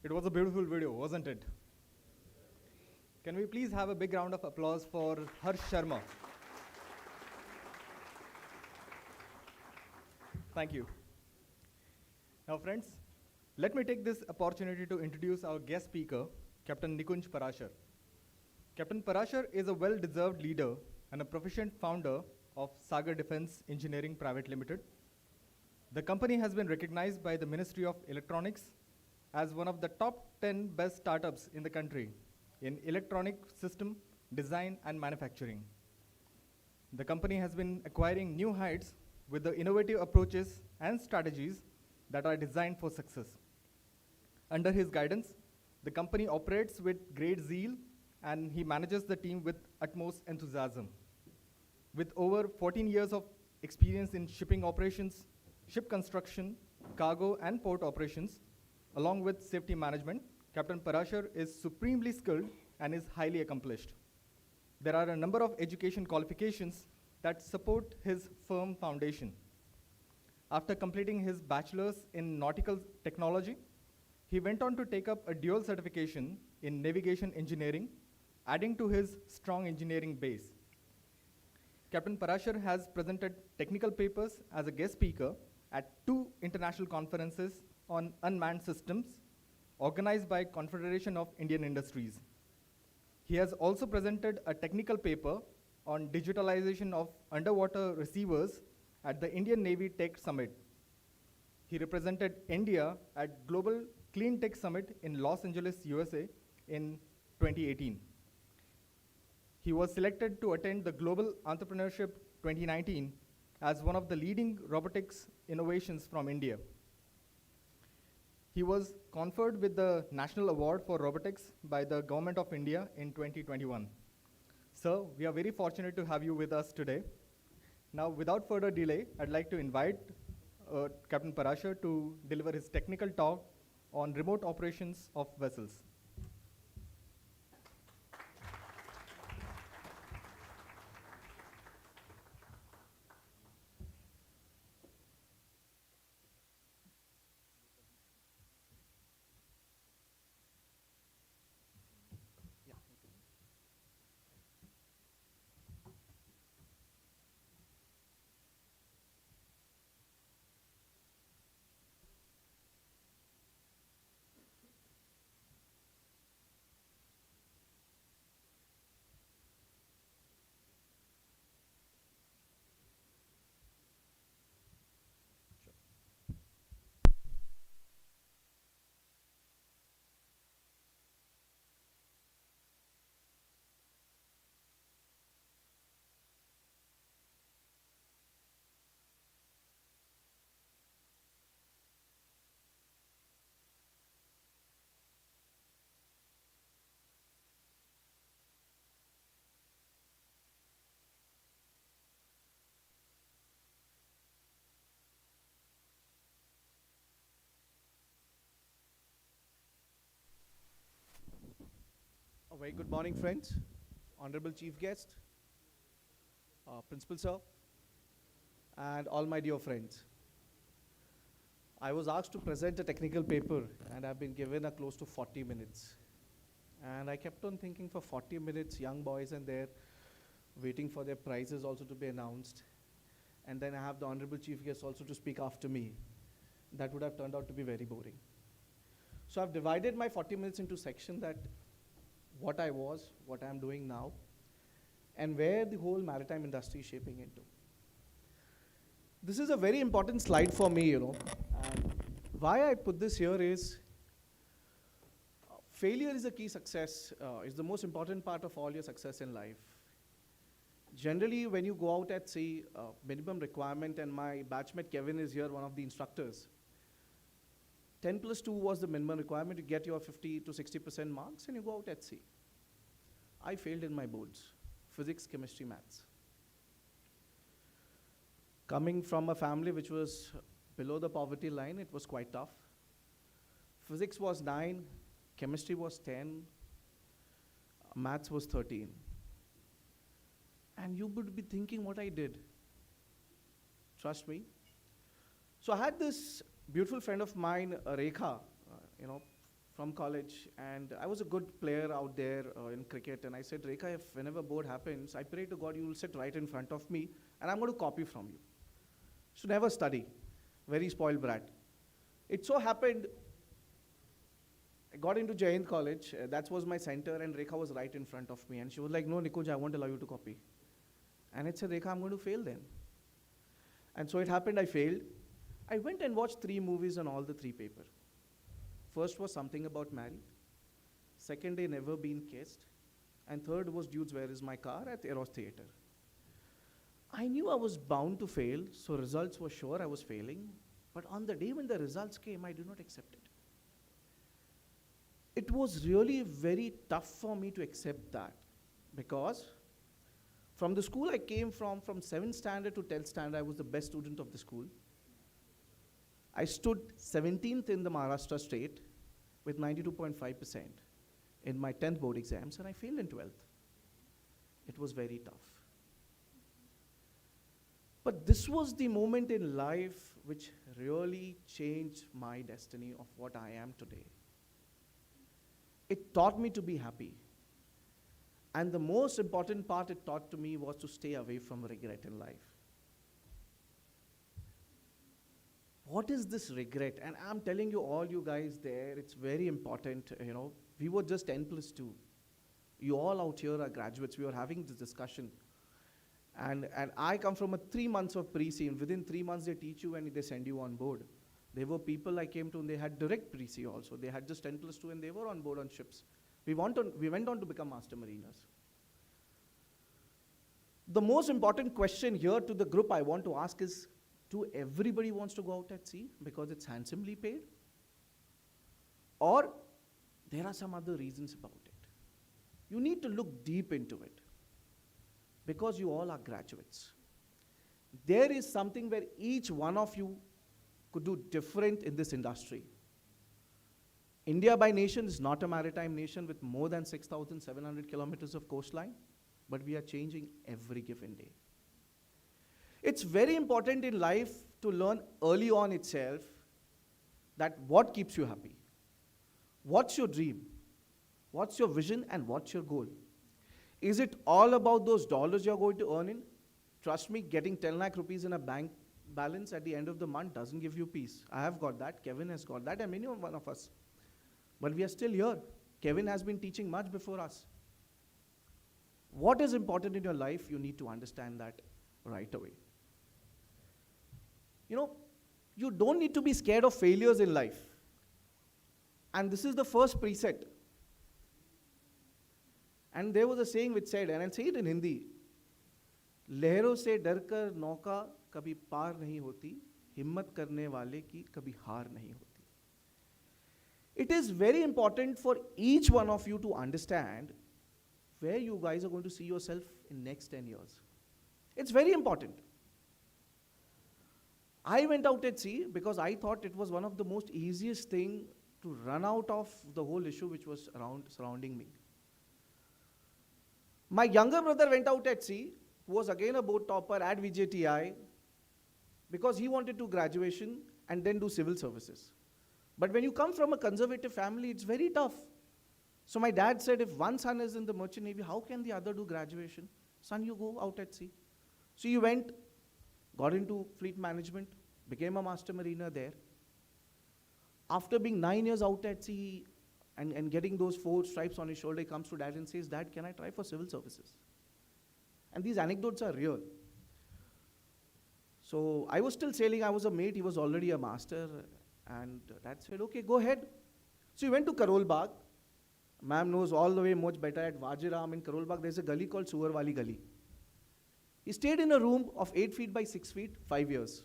It was a beautiful video, wasn't it? Can we please have a big round of applause for Harsh Sharma? Thank you. Now friends, let me take this opportunity to introduce our guest speaker, Captain Nikunj Parashar. Captain Parashar is a well-deserved leader and a proficient founder of Sagar Defence Engineering Private Limited. The company has been recognized by the Ministry of Electronics as one of the top 10 best startups in the country in electronic system design and manufacturing. The company has been acquiring new heights with the innovative approaches and strategies that are designed for success. Under his guidance, the company operates with great zeal and he manages the team with utmost enthusiasm. With over 14 years of experience in shipping operations, ship construction, cargo and port operations, along with safety management, Captain Parashar is supremely skilled and is highly accomplished. There are a number of education qualifications that support his firm foundation. After completing his bachelor's in nautical technology, he went on to take up a dual certification in navigation engineering, adding to his strong engineering base. Captain Parashar has presented technical papers as a guest speaker at 2 international conferences on unmanned systems organized by Confederation of Indian Industries. He has also presented a technical paper on digitalization of underwater receivers at the Indian Navy Tech Summit. He represented India at Global Clean Tech Summit in Los Angeles, USA in 2018. He was selected to attend the Global Entrepreneurship 2019 as one of the leading robotics innovations from India. He was conferred with the National Award for Robotics by the Government of India in 2021. Sir, we are very fortunate to have you with us today. Now, without further delay, I'd like to invite Captain Parashar to deliver his technical talk on remote operations of vessels. A very good morning, friends, Honorable Chief Guest, Principal Sir, and all my dear friends. I was asked to present a technical paper and I've been given a close to 40 minutes. And I kept on thinking for 40 minutes, young boys and they're waiting for their prizes also to be announced. And then I have the Honorable Chief Guest also to speak after me. That would have turned out to be very boring. So I've divided my 40 minutes into sections that what I was, what I'm doing now, and where the whole maritime industry is shaping into. This is a very important slide for me, and why I put this here is failure is a key success, is the most important part of all your success in life. Generally, when you go out at sea, minimum requirement, and my batchmate Kevin is here, one of the instructors, 10 plus 2 was the minimum requirement to get your 50 to 60% marks and you go out at sea. I failed in my boards, physics, chemistry, maths. Coming from a family which was below the poverty line, it was quite tough. Physics was 9, chemistry was 10, maths was 13. And you would be thinking what I did. Trust me. So I had this beautiful friend of mine, Rekha, from college, and I was a good player out there in cricket. And I said, Rekha, if whenever board happens, I pray to God you will sit right in front of me, and I'm going to copy from you. So never study. Very spoiled brat. It so happened, I got into Jain College. That was my center, and Rekha was right in front of me. And she was like, no, Nikunj, I won't allow you to copy. And I said, Rekha, I'm going to fail then. And so it happened, I failed. I went and watched 3 movies on all the 3 papers. First was Something About Mary. Second day, Never Been Kissed. And third was Dudes, Where Is My Car at Eros Theatre. I knew I was bound to fail, so results were sure I was failing. But on the day when the results came, I did not accept it. It was really very tough for me to accept that, because from the school I came from 7th standard to 10th standard, I was the best student of the school. I stood 17th in the Maharashtra state with 92.5% in my 10th board exams, and I failed in 12th. It was very tough. But this was the moment in life which really changed my destiny of what I am today. It taught me to be happy. And the most important part it taught to me was to stay away from regret in life. What is this regret? And I'm telling you, all you guys there, it's very important. We were just 10+2. You all out here are graduates. We were having this discussion. And I come from 3 months of pre-C, and within 3 months they teach you and they send you on board. There were people I came to and they had direct pre-C also. They had just 10+2 and they were on board on ships. We went on to become master mariners. The most important question here to the group I want to ask is, do everybody wants to go out at sea because it's handsomely paid? Or there are some other reasons about it? You need to look deep into it, because you all are graduates. There is something where each one of you could do different in this industry. India by nation is not a maritime nation with more than 6,700 kilometers of coastline, but we are changing every given day. It's very important in life to learn early on itself that what keeps you happy. What's your dream? What's your vision and what's your goal? Is it all about those dollars you're going to earn in? Trust me, getting 10 lakh rupees in a bank balance at the end of the month doesn't give you peace. I have got that, Kevin has got that, and many one of us. But we are still here. Kevin has been teaching much before us. What is important in your life, you need to understand that right away. You don't need to be scared of failures in life. And this is the first preset. And there was a saying which said, and I'll say it in Hindi, लहरों से डरकर नौका कभी पार नहीं होती, हिम्मत करने वाले की कभी हार नहीं होती. It is very important for each one of you to understand where you guys are going to see yourself in next 10 years. It's very important. I went out at sea because I thought it was one of the most easiest thing to run out of the whole issue which was surrounding me. My younger brother went out at sea, who was again a boat topper at VJTI, because he wanted to graduation and then do civil services. But when you come from a conservative family, it's very tough. So my dad said, if one son is in the merchant navy, how can the other do graduation? Son, you go out at sea. So he went, got into fleet management, became a master mariner there. After being 9 years out at sea and getting those 4 stripes on his shoulder, he comes to dad and says, Dad, can I try for civil services? And these anecdotes are real. So I was still sailing, I was a mate, he was already a master. And dad said, okay, go ahead. So he went to Karol Bagh. Ma'am knows all the way much better. At Vajiram in Karol Bagh, there's a gully called Suwarwali Gully. He stayed in a room of 8 feet by 6 feet, 5 years.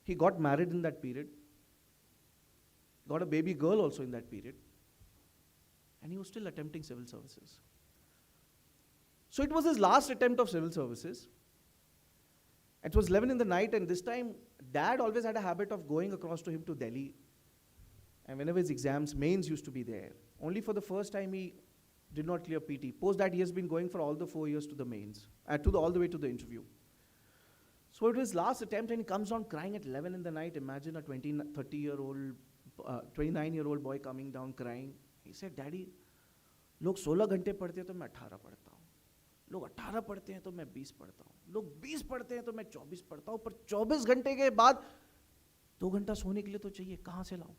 He got married in that period. Got a baby girl also in that period. And he was still attempting civil services. So it was his last attempt of civil services. It was 11 in the night, and this time, Dad always had a habit of going across to him to Delhi. And whenever his exams, mains used to be there. Only for the first time he did not clear PT. Post that, he has been going for all the 4 years to the mains, all the way to the interview. So it was his last attempt and he comes down crying at 11 in the night. Imagine a 29-year-old boy coming down crying. He said, Daddy, लोग 16 घंटे पढ़ते हैं तो मैं 18 पढ़ता हूँ, लोग 18 पढ़ते हैं तो मैं 20 पढ़ता हूँ, लोग 20 पढ़ते हैं तो मैं 24 पढ़ता हूँ, पर 24 घंटे के बाद 2 घंटा सोने के लिए तो चाहिए, कहाँ से लाऊं?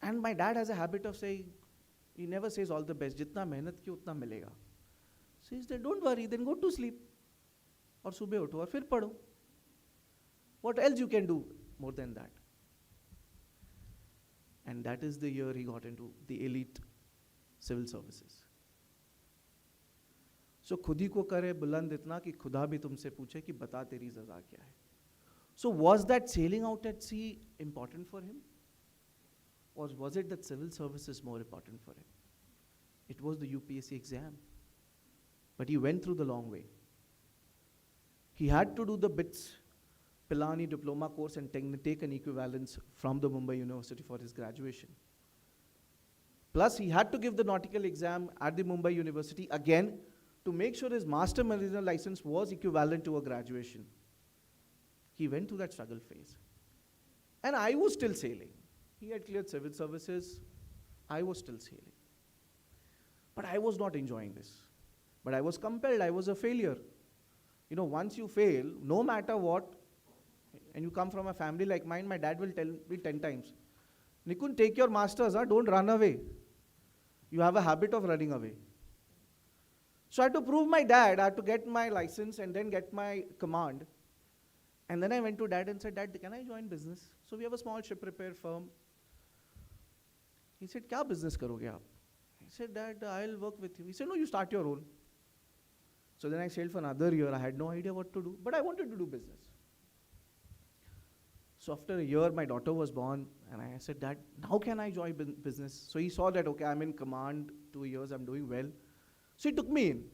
And my dad has a habit of saying, he never says all the best, जितना मेहनत की उतना मिलेगा. So he said, don't worry, then go to sleep. और सुबह उठो और फिर पढ़ो. What else you can do more than that? And that is the year he got into the elite civil services. So खुद ही को करे बुलंद इतना कि खुदा भी तुमसे पूछे कि बता तेरी सजा क्या है. So was that sailing out at sea important for him? Or was it that civil service is more important for him? It was the UPSC exam. But he went through the long way. He had to do the BITS Tolani diploma course and take an equivalence from the Mumbai University for his graduation. Plus, he had to give the nautical exam at the Mumbai University again to make sure his master mariner license was equivalent to a graduation. He went through that struggle phase. And I was still sailing. He had cleared civil services. I was still sailing. But I was not enjoying this. But I was compelled. I was a failure. You know, once you fail, no matter what, and you come from a family like mine, my dad will tell me 10 times, Nikunj, take your masters, don't run away. You have a habit of running away. So I had to prove my dad, I had to get my license and then get my command. And then I went to dad and said, Dad, can I join business? So we have a small ship repair firm. He said, kya business karoge aap? I said, Dad, I'll work with you. He said, no, you start your own. So then I sailed for another year. I had no idea what to do, but I wanted to do business. So after a year, my daughter was born, and I said, Dad, now can I join business? So he saw that, okay, I'm in command, 2 years, I'm doing well. So he took me in.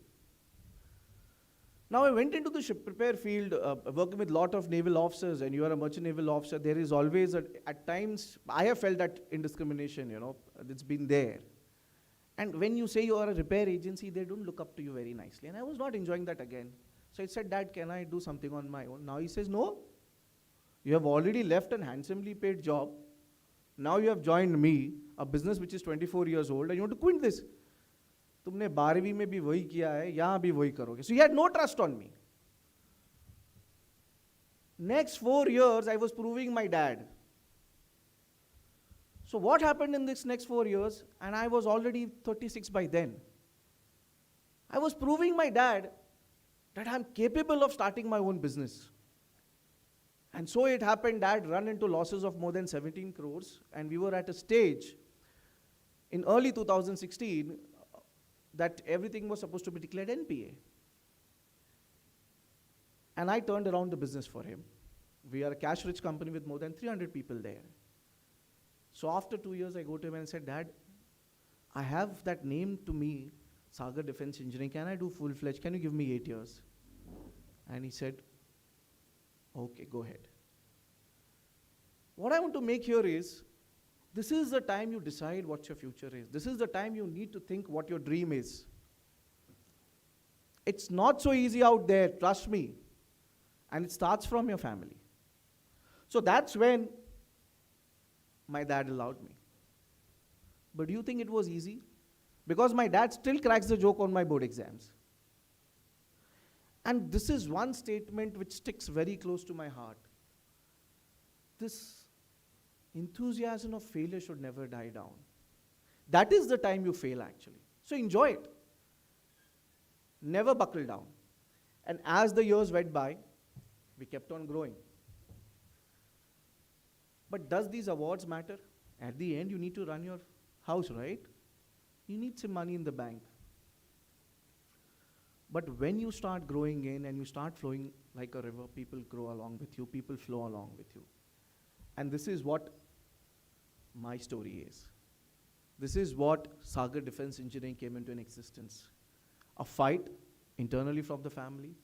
Now I went into the ship repair field, working with a lot of naval officers, and you are a merchant naval officer, there is always, at times, I have felt that indiscrimination, you know, it's been there. And when you say you are a repair agency, they don't look up to you very nicely. And I was not enjoying that again. So I said, Dad, can I do something on my own? Now he says, no. You have already left a handsomely paid job. Now you have joined me, a business which is 24 years old, and you want to quit this. तुमने 12वीं में भी वही किया है, यहाँ भी वही करोगे. So he had no trust on me. Next 4 years, I was proving my dad. So what happened in this next 4 years, and I was already 36 by then. I was proving my dad that I'm capable of starting my own business. And so it happened, Dad ran into losses of more than 17 crores, and we were at a stage in early 2016 that everything was supposed to be declared NPA. And I turned around the business for him. We are a cash-rich company with more than 300 people there. So after 2 years, I go to him and said, Dad, I have that name to me, Sagar Defence Engineering. Can I do full-fledged? Can you give me 8 years? And he said, okay, go ahead. What I want to make here is, this is the time you decide what your future is. This is the time you need to think what your dream is. It's not so easy out there, trust me. And it starts from your family. So that's when my dad allowed me. But do you think it was easy? Because my dad still cracks the joke on my board exams. And this is one statement which sticks very close to my heart. This enthusiasm of failure should never die down. That is the time you fail, actually. So enjoy it. Never buckle down. And as the years went by, we kept on growing. But does these awards matter? At the end, you need to run your house, right? You need some money in the bank. But when you start growing in and you start flowing like a river, people grow along with you, people flow along with you. And this is what my story is. This is what Sagar Defence Engineering came into an existence. A fight internally from the family,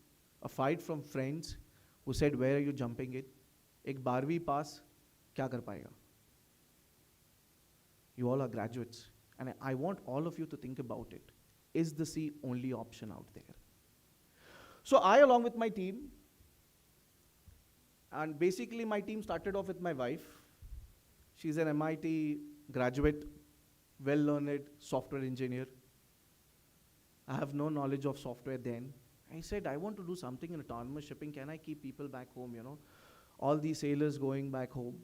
a fight from friends who said, where are you jumping in? Ek 12वीं pass, kya kar payega? You all are graduates. And I want all of you to think about it. Is the sea only option out there? So I, along with my team, and basically my team started off with my wife. She's an MIT graduate, well-learned software engineer. I have no knowledge of software then. I said, I want to do something in autonomous shipping. Can I keep people back home, All these sailors going back home.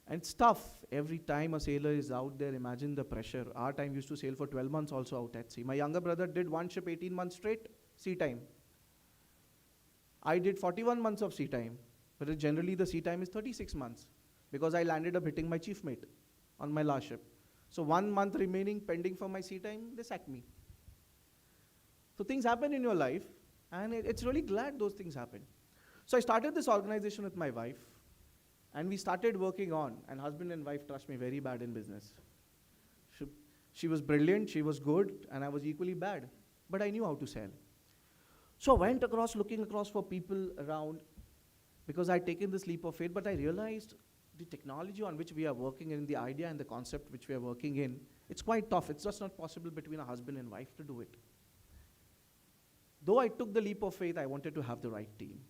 And it's tough. Every time a sailor is out there, imagine the pressure. Our time used to sail for 12 months also out at sea. My younger brother did one ship 18 months straight, sea time. I did 41 months of sea time. But generally the sea time is 36 months because I landed up hitting my chief mate on my last ship. So 1 month remaining pending for my sea time, they sacked me. So things happen in your life, and it's really glad those things happen. So I started this organization with my wife, and we started working on, and husband and wife, trust me, very bad in business. She was brilliant, she was good, and I was equally bad, but I knew how to sell. So I went across, looking across for people around, because I'd taken this leap of faith, but I realized the technology on which we are working in, the idea and the concept which we are working in, it's quite tough. It's just not possible between a husband and wife to do it. Though I took the leap of faith, I wanted to have the right team.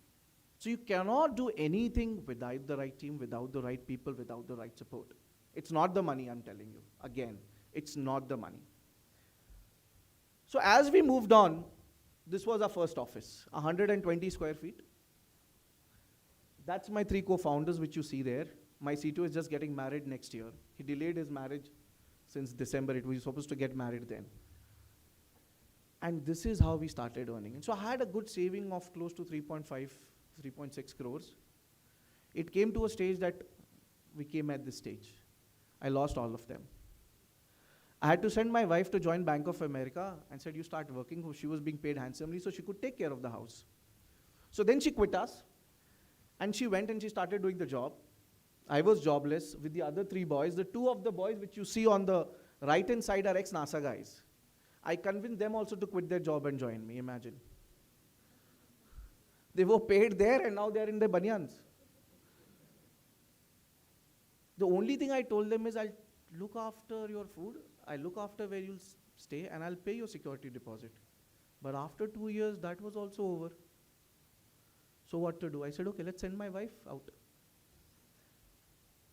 So you cannot do anything without the right team, without the right people, without the right support. It's not the money, I'm telling you. Again, it's not the money. So as we moved on, this was our first office, 120 square feet. That's my 3 co-founders, which you see there. My CTO is just getting married next year. He delayed his marriage since December. It was supposed to get married then. And this is how we started earning. And so I had a good saving of close to 3.5, 3.6 crores. It came to a stage that we came at this stage. I lost all of them. I had to send my wife to join Bank of America and said, you start working. She was being paid handsomely, so she could take care of the house. So then she quit us. And she went and she started doing the job. I was jobless with the other 3 boys. The 2 of the boys which you see on the right-hand side are ex-NASA guys. I convinced them also to quit their job and join me, imagine. They were paid there and now they're in their banyans. The only thing I told them is, I'll look after your food, I'll look after where you'll stay, and I'll pay your security deposit. But after 2 years, that was also over. So what to do? I said, okay, let's send my wife out.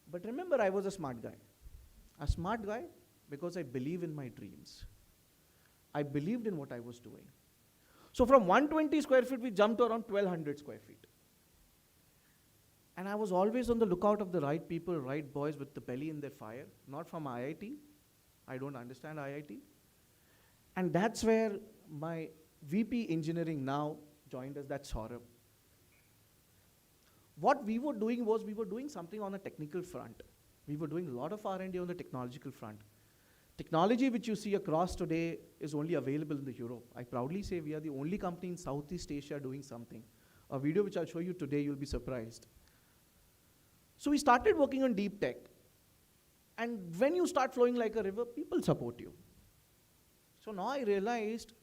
But remember, I was a smart guy. A smart guy because I believe in my dreams. I believed in what I was doing. So from 120 square feet, we jumped to around 1200 square feet. And I was always on the lookout of the right people, right boys with the belly in their fire, not from IIT. I don't understand IIT. And that's where my VP engineering now joined us, that's Saurabh. What we were doing was, we were doing something on a technical front. We were doing a lot of R&D on the technological front. Technology which you see across today is only available in the Europe. I proudly say we are the only company in Southeast Asia doing something. A video which I'll show you today, you'll be surprised. So we started working on deep tech. And when you start flowing like a river, people support you. So now I realized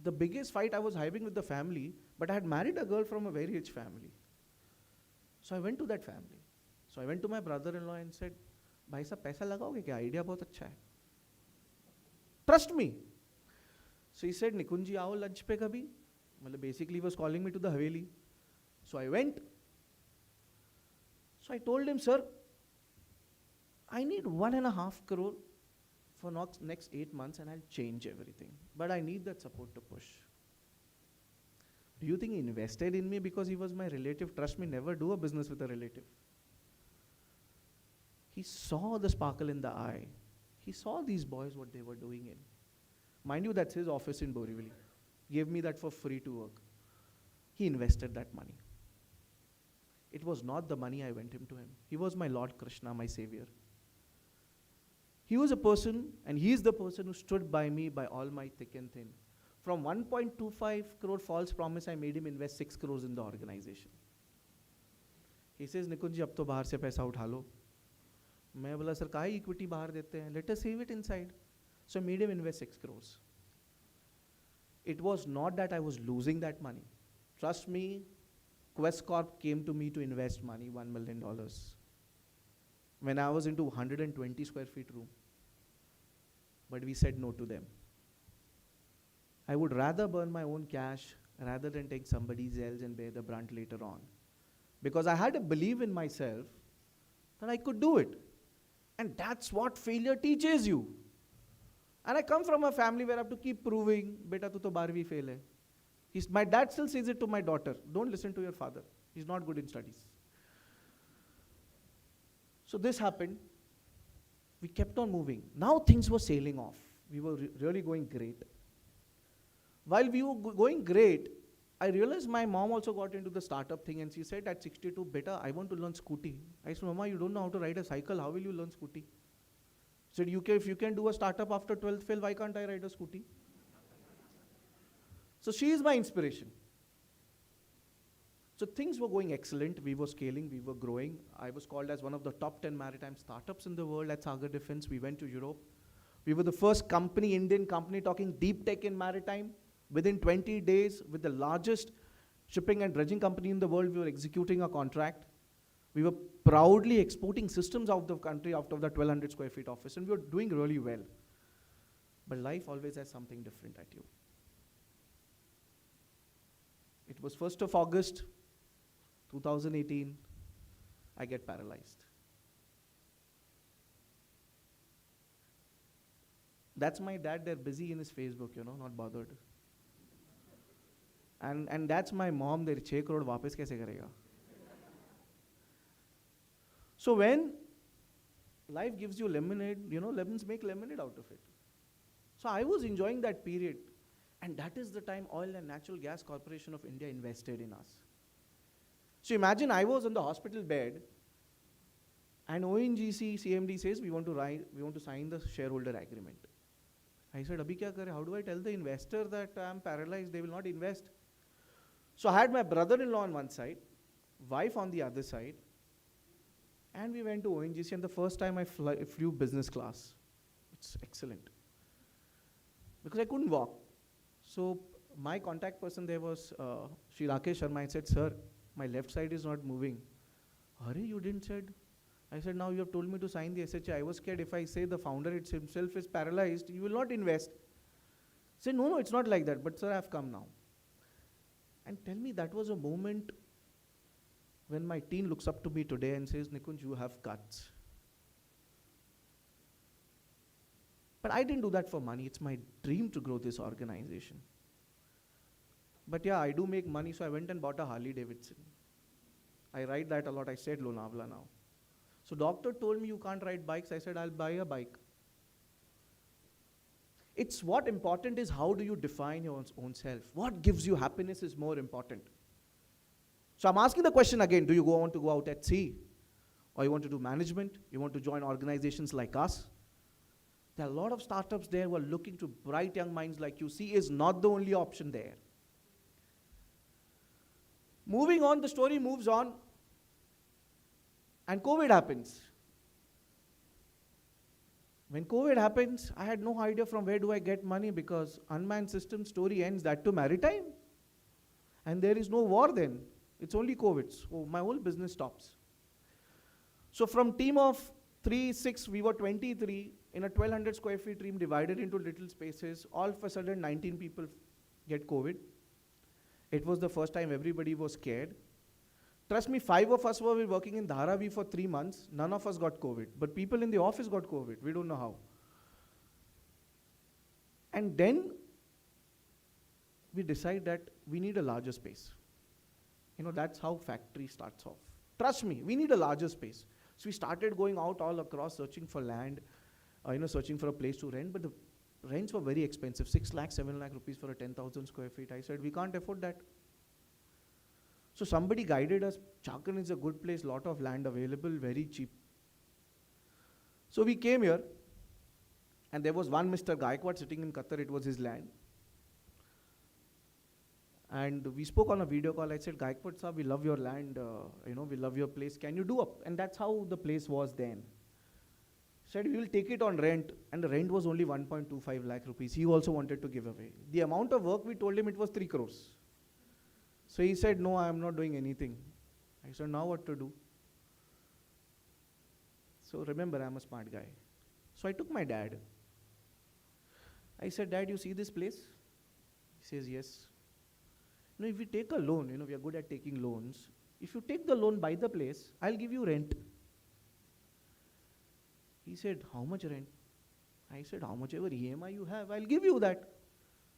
the biggest fight I was having with the family, but I had married a girl from a very rich family. So I went to that family. So I went to my brother-in-law and said, भाई साहब पैसा लगाओगे क्या? Idea बहुत अच्छा है. Trust me. So he said, Nikunj ji, आओ lunch पे कभी. मतलब basically he was calling me to the Haveli. So I went. So I told him, sir, I need 1.5 crore for next 8 months and I'll change everything. But I need that support to push. Do you think he invested in me because he was my relative? Trust me, never do a business with a relative. He saw the sparkle in the eye. He saw these boys, what they were doing in. Mind you, that's his office in Borivali. Gave me that for free to work. He invested that money. It was not the money I went him to him. He was my Lord Krishna, my savior. He was a person, and he is the person who stood by me by all my thick and thin. From 1.25 crore false promise, I made him invest 6 crores in the organization. He says, Nikunj ji, ab to bahar se paisa utha lo. मैं बोला sir काहे equity बाहर देते हैं, let us save it inside. So I made him invest 6 crores. It was not that I was losing that money. Trust me, Quest Corp came to me to invest money, $1 million. When I was into 120 square feet room. But we said no to them. I would rather burn my own cash, rather than take somebody else and bear the brunt later on. Because I had a belief in myself that I could do it. And that's what failure teaches you. And I come from a family where I have to keep proving, beta tu to 12वीं fail hai. My dad still says it to my daughter, don't listen to your father. He's not good in studies. So this happened. We kept on moving. Now things were sailing off. We were really going great. While we were going great, I realized my mom also got into the startup thing, and she said at 62, beta, I want to learn scooty. I said, Mama, you don't know how to ride a cycle. How will you learn scooty? She said, if you can do a startup after 12th fail, why can't I ride a scooty? So she is my inspiration. So things were going excellent. We were scaling, we were growing. I was called as one of the top 10 maritime startups in the world at Sagar Defence. We went to Europe. We were the first company, Indian company, talking deep tech in maritime. Within 20 days, with the largest shipping and dredging company in the world, we were executing a contract. We were proudly exporting systems out of the country, out of the 1,200 square feet office, and we were doing really well. But life always has something different at you. It was 1st of August, 2018, I get paralyzed. That's my dad, they're busy in his Facebook, not bothered. And that's my mom, they're 6 crore वापस कैसे करेगा? So when life gives you lemonade, lemons make lemonade out of it. So I was enjoying that period. And that is the time Oil and Natural Gas Corporation of India invested in us. So imagine I was on the hospital bed, and ONGC CMD says we want to sign the shareholder agreement. I said, Abhi kya kare? How do I tell the investor that I'm paralyzed? They will not invest. So I had my brother-in-law on one side, wife on the other side, and we went to ONGC, and the first time I flew business class. It's excellent. Because I couldn't walk. So my contact person there was Shri Rakesh Sharma. I said, sir, my left side is not moving. Hurry, you didn't said. I said, now you have told me to sign the SHA. I was scared if I say the founder himself is paralyzed, you will not invest. He said, no, it's not like that. But sir, I have come now. And tell me, that was a moment when my teen looks up to me today and says, Nikunj, you have guts. But I didn't do that for money. It's my dream to grow this organization. But yeah, I do make money, so I went and bought a Harley Davidson. I ride that a lot. I stay at Lonavala now. So doctor told me you can't ride bikes. I said, I'll buy a bike. It's what important is how do you define your own self? What gives you happiness is more important. So I'm asking the question again, do you want to go out at sea? Or you want to do management? You want to join organizations like us? There are a lot of startups there who are looking to bright young minds like you. Sea is not the only option there. Moving on, the story moves on. And COVID happens. When COVID happens, I had no idea from where do I get money, because unmanned system story ends that to maritime. And there is no war then. It's only COVID. So my whole business stops. So from team of 6, we were 23 in a 1,200 square feet team divided into little spaces. All of a sudden, 19 people get COVID. It was the first time everybody was scared. Trust me, 5 of us were working in Dharavi for 3 months. None of us got COVID. But people in the office got COVID. We don't know how. And then we decide that we need a larger space. That's how factory starts off. Trust me, we need a larger space. So we started going out all across, searching for land, searching for a place to rent. But the rents were very expensive, 6 lakh, 7 lakh rupees for a 10,000 square feet. I said, we can't afford that. So somebody guided us. Chakan is a good place, lot of land available, very cheap. So we came here, and there was one Mr. Gaikwad sitting in Qatar. It was his land. And we spoke on a video call. I said, Gaikwad sir, we love your land, we love your place. Can you do up? And that's how the place was then. Said, we will take it on rent. And the rent was only 1.25 lakh rupees. He also wanted to give away. The amount of work we told him, it was 3 crores. So he said, no, I am not doing anything. I said, now what to do? So remember, I'm a smart guy. So I took my dad. I said, Dad, you see this place? He says, yes. If we take a loan, we are good at taking loans. If you take the loan, buy the place, I'll give you rent. He said, how much rent? I said, how much ever EMI you have, I'll give you that.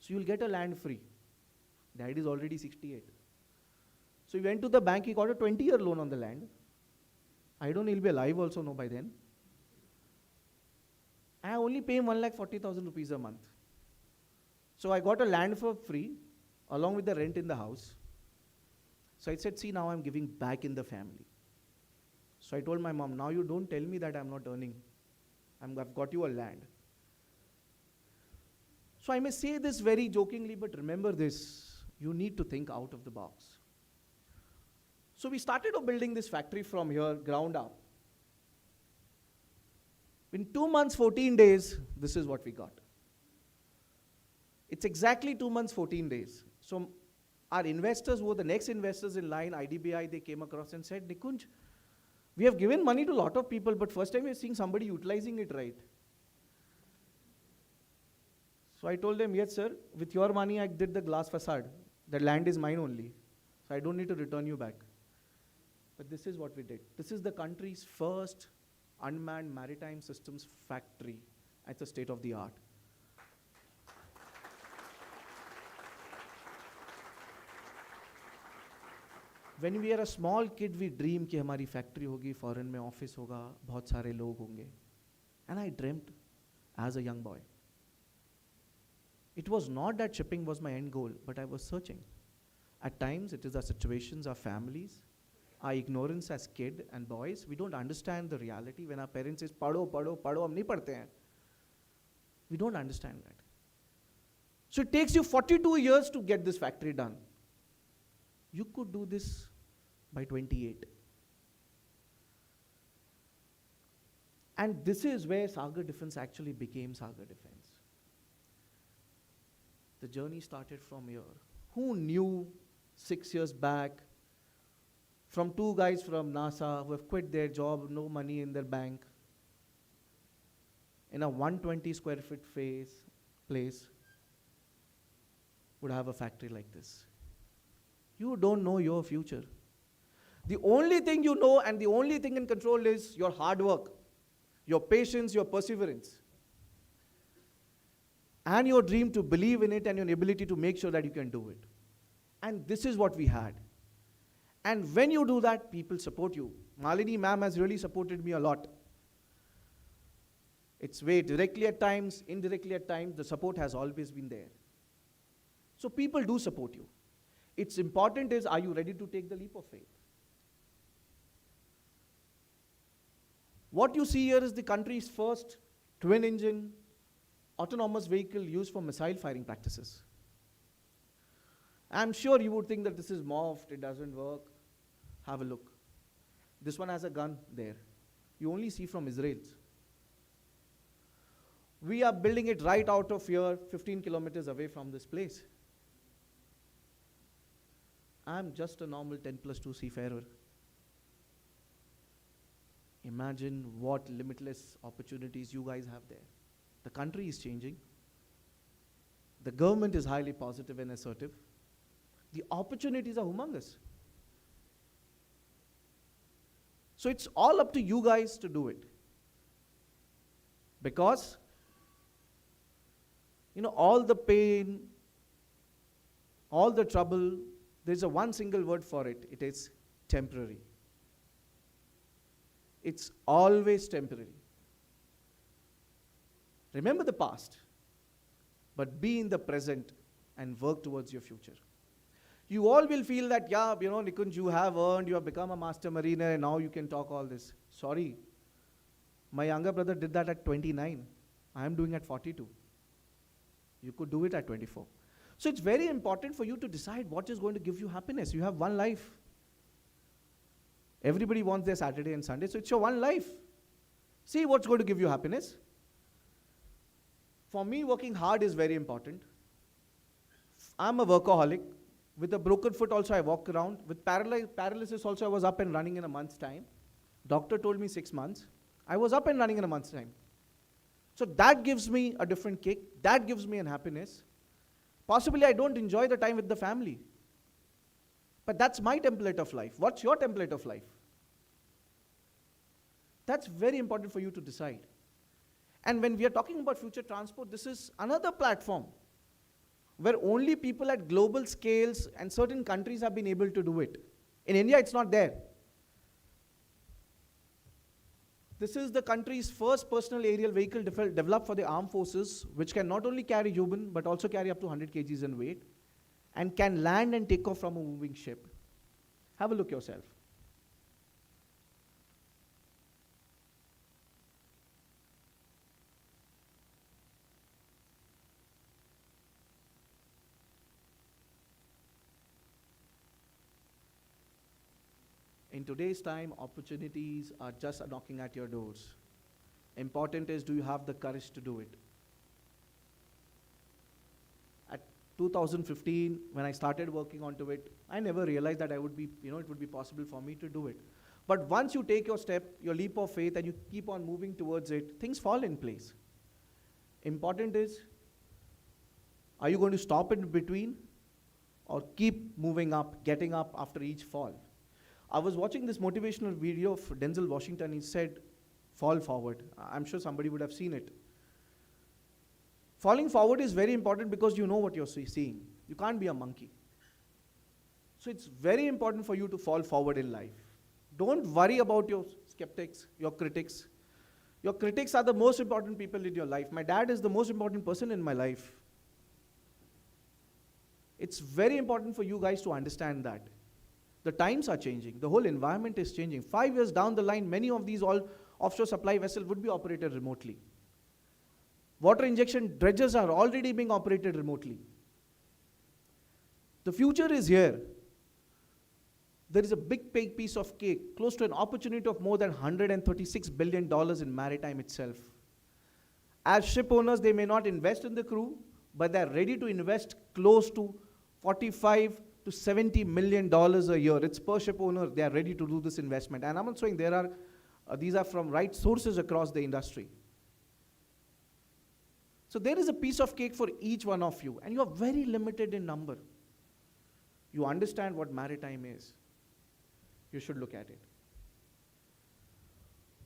So you'll get a land free. Dad is already 68. So he went to the bank, he got a 20-year loan on the land. I don't know, he'll be alive also no by then. I only pay him 1,40,000 rupees a month. So I got a land for free, along with the rent in the house. So I said, see, now I'm giving back in the family. So I told my mom, now you don't tell me that I'm not earning. I've got you a land. So I may say this very jokingly, but remember this, you need to think out of the box. So we started building this factory from here, ground up. In 2 months, 14 days, this is what we got. It's exactly 2 months, 14 days. So our investors, who were the next investors in line, IDBI, they came across and said, Nikunj, we have given money to a lot of people, but first time we're seeing somebody utilizing it right. So I told them, yes, sir, with your money, I did the glass facade. The land is mine only. So I don't need to return you back. But this is what we did. This is the country's first unmanned maritime systems factory. It's a state of the art. When we are a small kid, we dream कि हमारी factory होगी, foreign में office होगा, बहुत सारे लोग होंगे. And I dreamt as a young boy. It was not that shipping was my end goal, but I was searching. At times, it is our situations, our families, our ignorance as kids and boys. We don't understand the reality when our parents say, पढ़ो, पढ़ो, पढ़ो, हम नहीं पढ़ते हैं. We don't understand that. So it takes you 42 years to get this factory done. You could do this by 28. And this is where Sagar Defence actually became Saga Defence. The journey started from here. Who knew 6 years back, from 2 guys from NASA who have quit their job, no money in their bank, in a 120 square foot place, would have a factory like this? You don't know your future. The only thing you know and the only thing in control is your hard work, your patience, your perseverance, and your dream to believe in it and your ability to make sure that you can do it. And this is what we had. And when you do that, people support you. Malini ma'am has really supported me a lot. It's way directly at times, indirectly at times, the support has always been there. So people do support you. It's important is, are you ready to take the leap of faith? What you see here is the country's first twin-engine autonomous vehicle used for missile firing practices. I'm sure you would think that this is morphed, it doesn't work. Have a look. This one has a gun there. You only see from Israel's. We are building it right out of here, 15 kilometers away from this place. I'm just a normal 10+2 seafarer. Imagine what limitless opportunities you guys have there. The country is changing. The government is highly positive and assertive. The opportunities are humongous. So it's all up to you guys to do it. Because, all the pain, all the trouble, there's a one single word for it. It is temporary. It's always temporary. Remember the past, but be in the present and work towards your future. You all will feel that, Nikunj, you have earned, you have become a master mariner, and now you can talk all this. Sorry. My younger brother did that at 29. I am doing at 42. You could do it at 24. So it's very important for you to decide what is going to give you happiness. You have one life. Everybody wants their Saturday and Sunday, so it's your one life. See what's going to give you happiness. For me, working hard is very important. I'm a workaholic. With a broken foot also, I walk around. With paralysis also, I was up and running in a month's time. Doctor told me 6 months. I was up and running in a month's time. So that gives me a different kick. That gives me an happiness. Possibly I don't enjoy the time with the family. But that's my template of life. What's your template of life? That's very important for you to decide. And when we are talking about future transport, this is another platform where only people at global scales and certain countries have been able to do it. In India, it's not there. This is the country's first personal aerial vehicle developed for the armed forces, which can not only carry human, but also carry up to 100 kgs in weight, and can land and take off from a moving ship. Have a look yourself. In today's time, opportunities are just knocking at your doors. Important is, do you have the courage to do it? At 2015, when I started working onto it, I never realized that it would be possible for me to do it. But once you take your step, your leap of faith, and you keep on moving towards it, things fall in place. Important is, are you going to stop in between or keep moving up, getting up after each fall? I was watching this motivational video of Denzel Washington. He said, fall forward. I'm sure somebody would have seen it. Falling forward is very important because you know what you're seeing. You can't be a monkey. So it's very important for you to fall forward in life. Don't worry about your skeptics, your critics. Your critics are the most important people in your life. My dad is the most important person in my life. It's very important for you guys to understand that. The times are changing. The whole environment is changing. 5 years down the line, many of these offshore supply vessels would be operated remotely. Water injection dredges are already being operated remotely. The future is here. There is a big piece of cake, close to an opportunity of more than $136 billion in maritime itself. As ship owners, they may not invest in the crew, but they're ready to invest close to $45 to $70 million a year. It's per ship owner, they are ready to do this investment. And I'm not saying these are from right sources across the industry. So there is a piece of cake for each one of you, and you are very limited in number. You understand what maritime is. You should look at it.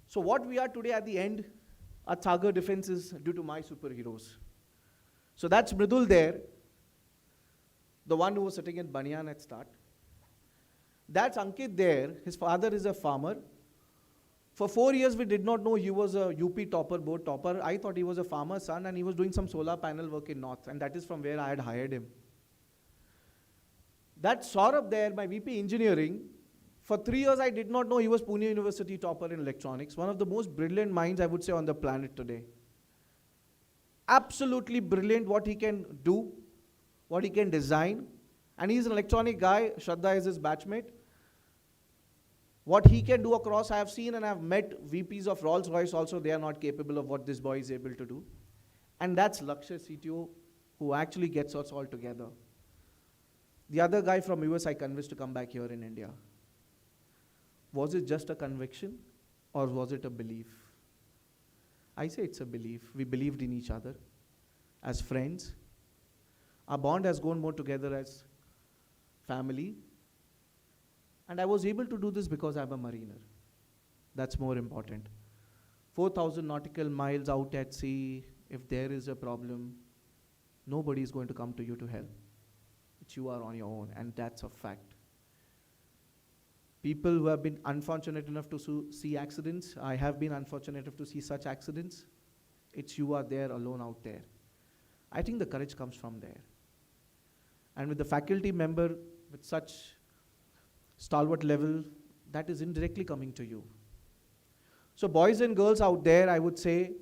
So what we are today at the end at Sagar Defence is due to my superheroes. So that's Mridul there, the one who was sitting in Banyan at start. That's Ankit there. His father is a farmer. For 4 years, we did not know he was a UP topper, board topper. I thought he was a farmer's son and he was doing some solar panel work in North, and that is from where I had hired him. That Saurabh there, my VP engineering, for 3 years I did not know he was Pune University topper in electronics, one of the most brilliant minds I would say on the planet today. Absolutely brilliant what he can do, what he can design, and he's an electronic guy. Shraddha is his batchmate. What he can do across, I have seen and I have met VPs of Rolls-Royce also, they are not capable of what this boy is able to do. And that's Lakshya CTO, who actually gets us all together. The other guy from US I convinced to come back here in India. Was it just a conviction or was it a belief? I say it's a belief. We believed in each other as friends. Our bond has gone more together as family. And I was able to do this because I'm a mariner. That's more important. 4,000 nautical miles out at sea, if there is a problem, nobody is going to come to you to help. It's you are on your own, and that's a fact. People who have been unfortunate enough to see accidents, I have been unfortunate enough to see such accidents, it's you are there alone out there. I think the courage comes from there. And with the faculty member with such stalwart level, that is indirectly coming to you. So boys and girls out there, I would say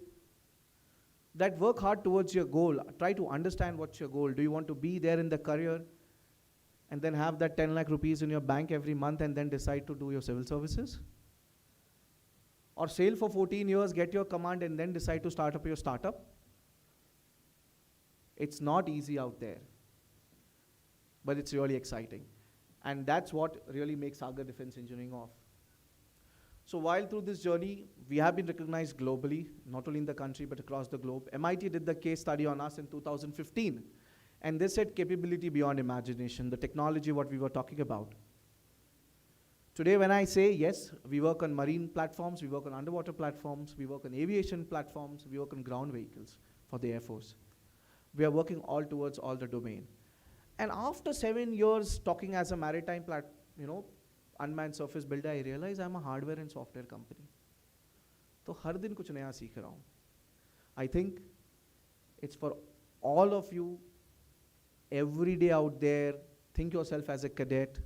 that work hard towards your goal. Try to understand what's your goal. Do you want to be there in the career and then have that 10 lakh rupees in your bank every month and then decide to do your civil services? Or sail for 14 years, get your command and then decide to start up your startup? It's not easy out there, but it's really exciting. And that's what really makes Saga Defence Engineering off. So while through this journey, we have been recognized globally, not only in the country, but across the globe. MIT did the case study on us in 2015. And they said capability beyond imagination, the technology what we were talking about. Today when I say yes, we work on marine platforms, we work on underwater platforms, we work on aviation platforms, we work on ground vehicles for the Air Force. We are working all towards all the domain. And after 7 years talking as a maritime unmanned surface builder, I realize I'm a hardware and software company. तो हर दिन कुछ नया सीख रहा हूँ. I think it's for all of you, every day out there, think yourself as a cadet,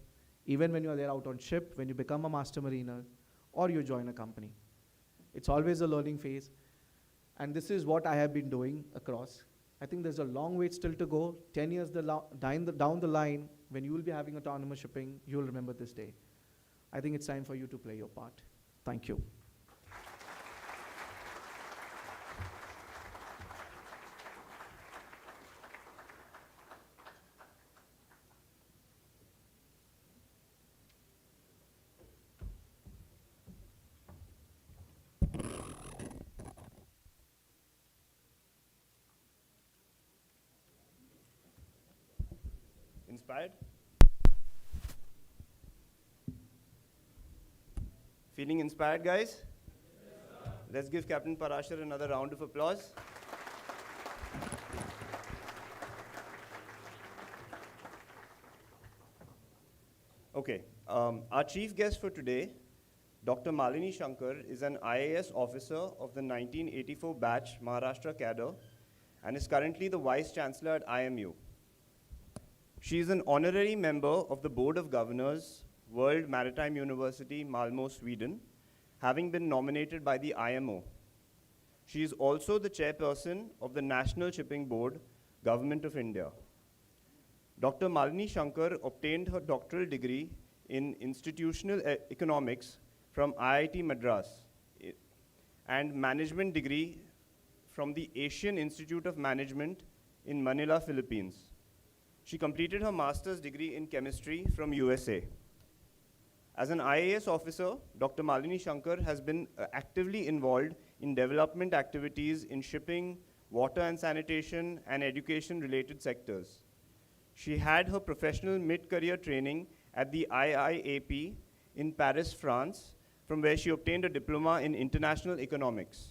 even when you're there out on ship, when you become a master mariner, or you join a company. It's always a learning phase. And this is what I have been doing across. I think there's a long wait still to go. 10 years down the line, when you will be having autonomous shipping, you will remember this day. I think it's time for you to play your part. Thank you. Inspired? Feeling inspired, guys? Yes, let's give Captain Parashar another round of applause. Okay, our chief guest for today, Dr. Malini Shankar, is an IAS officer of the 1984 batch Maharashtra cadre and is currently the Vice-Chancellor at IMU. She is an honorary member of the Board of Governors, World Maritime University, Malmö, Sweden, having been nominated by the IMO. She is also the chairperson of the National Shipping Board, Government of India. Dr. Malini Shankar obtained her doctoral degree in institutional economics from IIT Madras and management degree from the Asian Institute of Management in Manila, Philippines. She completed her master's degree in chemistry from USA. As an IAS officer, Dr. Malini Shankar has been actively involved in development activities in shipping, water and sanitation, and education-related sectors. She had her professional mid-career training at the IIAP in Paris, France, from where she obtained a diploma in international economics.